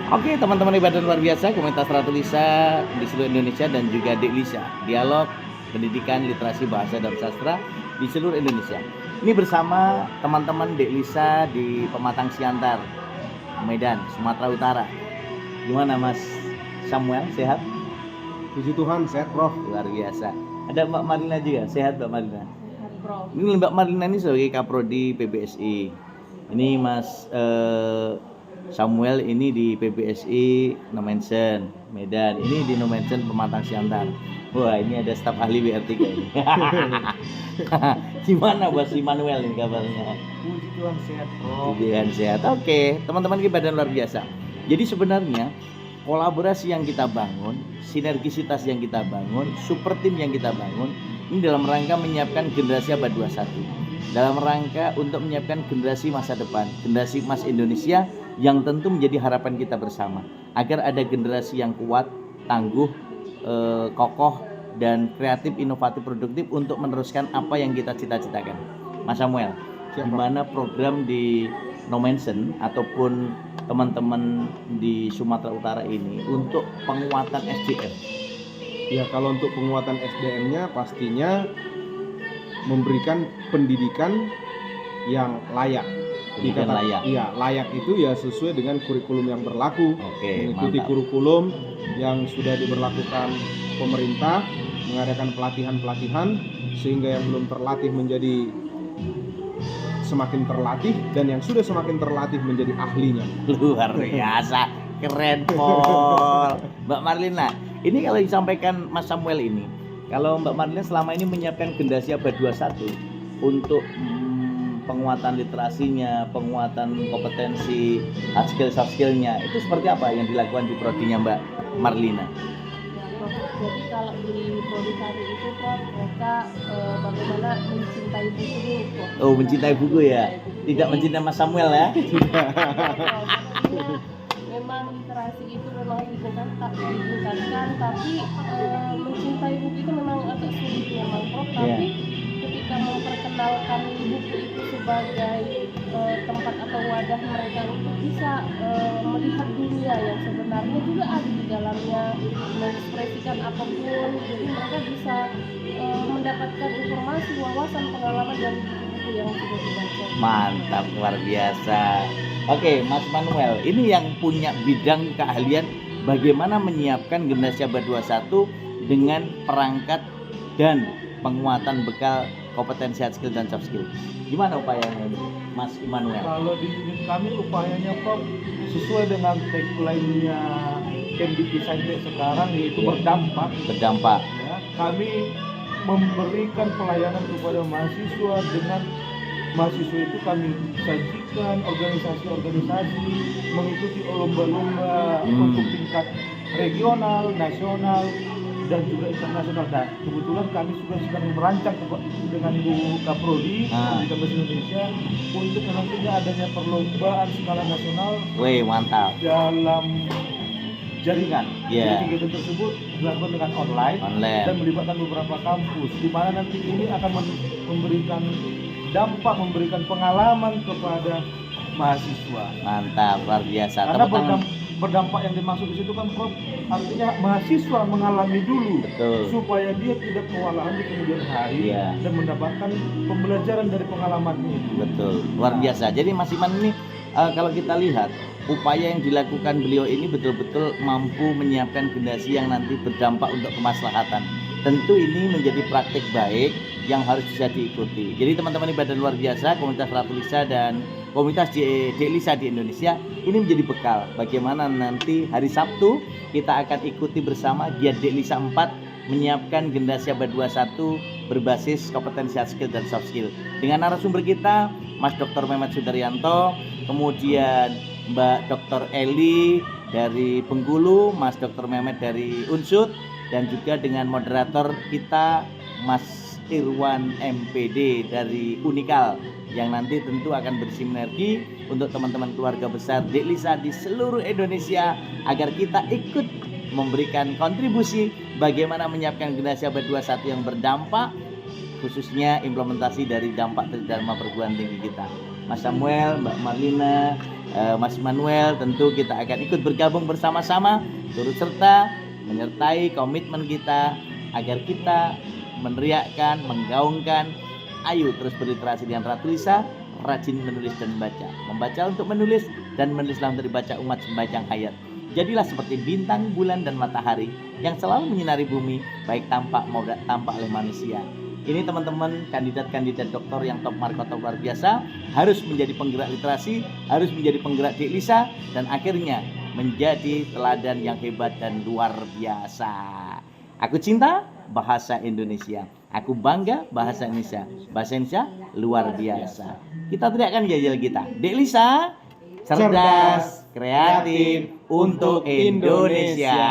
Oke, teman-teman hebat dan luar biasa, komunitas Ratu Lisa di seluruh Indonesia dan juga Dek Lisa, dialog pendidikan literasi bahasa dan sastra di seluruh Indonesia. Ini bersama teman-teman Dek Lisa di Pematang Siantar, Medan, Sumatera Utara. Gimana Mas Samuel, sehat? Puji Tuhan, sehat Prof. Luar biasa. Ada Mbak Marlina juga, sehat Mbak Marlina? Sehat, Prof. Ini Mbak Marlina ini sebagai Kaprodi PBSI. Ini Mas Samuel ini di PBSI Nomensen Medan, ini di Nomensen Pematang Siantar. Wah, ini ada staf ahli WR3 ini. Gimana Bos Immanuel ini kabarnya? Puji Tuhan, sehat Prof. Pujian sehat. Oke, teman-teman kita dan luar biasa. Jadi sebenarnya kolaborasi yang kita bangun, sinergisitas yang kita bangun, super tim yang kita bangun, ini dalam rangka menyiapkan generasi abad 21. Dalam rangka untuk menyiapkan generasi masa depan, generasi emas Indonesia yang tentu menjadi harapan kita bersama, agar ada generasi yang kuat, tangguh, kokoh, dan kreatif, inovatif, produktif untuk meneruskan apa yang kita cita-citakan. Mas Samuel, gimana program di Nomensen ataupun teman-teman di Sumatera Utara ini untuk penguatan SDM? Ya, kalau untuk penguatan SDM-nya pastinya memberikan pendidikan yang layak. Pendidikan layak. Iya, layak itu ya sesuai dengan kurikulum yang berlaku. Oke, mengikuti mantap. kurikulum yang sudah diberlakukan pemerintah, mengadakan pelatihan-pelatihan sehingga yang belum terlatih menjadi semakin terlatih dan yang sudah semakin terlatih menjadi ahlinya. Luar biasa, keren Pol. Mbak Marlina, ini kalau disampaikan Mas Samuel ini, kalau Mbak Marlina selama ini menyiapkan generasi abad 21 untuk penguatan literasinya, penguatan kompetensi, hard skill, soft skill-nya, itu seperti apa yang dilakukan di prodinya Mbak Marlina? Ya, Prof. Jadi kalau di prodi kami itu, Prof, mereka bagaimana mencintai buku dulu, Prof. Oh, mencintai buku ya? Tidak mencintai Mas Samuel ya? Memang literasi itu memang ditingkatkan, tapi mencintai buku itu memang agak sulit memang, Prof. Tapi ketika memperkenalkan buku itu sebagai tempat atau wadah mereka untuk bisa melihat dunia yang sebenarnya juga ada di dalamnya, mengekspresikan apapun, jadi mereka bisa mendapatkan informasi, wawasan, pengalaman dari buku-buku yang sudah dibaca. Mantap, luar biasa. Oke, Mas Manuel, ini yang punya bidang keahlian bagaimana menyiapkan generasi abad 21 dengan perangkat dan penguatan bekal kompetensi hard skill dan soft skill. Gimana upayanya ini, Mas Immanuel? Kalau di unit kami upayanya Prof sesuai dengan tagline-nya Kemdikti Saintek sekarang, yaitu berdampak. Berdampak. Ya, kami memberikan pelayanan kepada mahasiswa. Dengan mahasiswa itu kami sajikan organisasi-organisasi, mengikuti lomba-lomba untuk tingkat regional, nasional, dan juga internasional. Nah, kebetulan kami juga sedang merancang dengan Bu Kaprodi di Kampus Indonesia untuk nantinya adanya perlombaan skala nasional. Wih, mantap. Dalam jaringan. Yeah. Jadi kegiatan tersebut dilakukan dengan online dan melibatkan beberapa kampus, di mana nanti ini akan memberikan dampak, memberikan pengalaman kepada mahasiswa. Mantap, luar biasa. Karena berdampak yang dimaksud di situ kan Prof, artinya mahasiswa mengalami dulu. Betul. Supaya dia tidak kewalahan di kemudian hari dan mendapatkan pembelajaran dari pengalaman ini. Betul, luar biasa. Jadi Mas Iman ini kalau kita lihat upaya yang dilakukan beliau ini betul-betul mampu menyiapkan generasi yang nanti berdampak untuk kemaslahatan. Tentu ini menjadi praktik baik yang harus bisa diikuti. Jadi teman-teman ibadah luar biasa, komunitas Ratu Lisa dan komunitas Dek Lisa di Indonesia ini menjadi bekal bagaimana nanti hari Sabtu kita akan ikuti bersama giat Dek Lisa 4 menyiapkan generasi abad 21 berbasis kompetensi hard skill dan soft skill. Dengan narasumber kita Mas Dr. Mehmet Sudaryanto, kemudian Mbak Dr. Eli dari Bengkulu, Mas Dr. Mehmet dari Unsud, dan juga dengan moderator kita Mas Irwan MPD dari Unikal yang nanti tentu akan bersinergi untuk teman-teman keluarga besar Dek Lisa di seluruh Indonesia agar kita ikut memberikan kontribusi bagaimana menyiapkan generasi abad 21 yang berdampak, khususnya implementasi dari dampak Tridharma perguruan tinggi kita. Mas Samuel, Mbak Marlina, Mas Manuel, tentu kita akan ikut bergabung bersama-sama, turut serta menyertai komitmen kita agar kita meneriakkan, menggaungkan, ayo terus berliterasi dengan Ratu Lisa, rajin menulis dan membaca untuk menulis dan menulislah untuk dibaca umat sembahyang hayat. Jadilah seperti bintang, bulan, dan matahari yang selalu menyinari bumi, baik tampak maupun tak tampak oleh manusia. Ini teman-teman kandidat-kandidat doktor yang top markotop luar biasa, harus menjadi penggerak literasi, harus menjadi penggerak Dik Lisa, dan akhirnya menjadi teladan yang hebat dan luar biasa. Aku cinta bahasa Indonesia, aku bangga bahasa Indonesia, bahasa Indonesia luar biasa. Kita teriakkan jajal kita, Dik Lisa, cerdas, kreatif untuk Indonesia.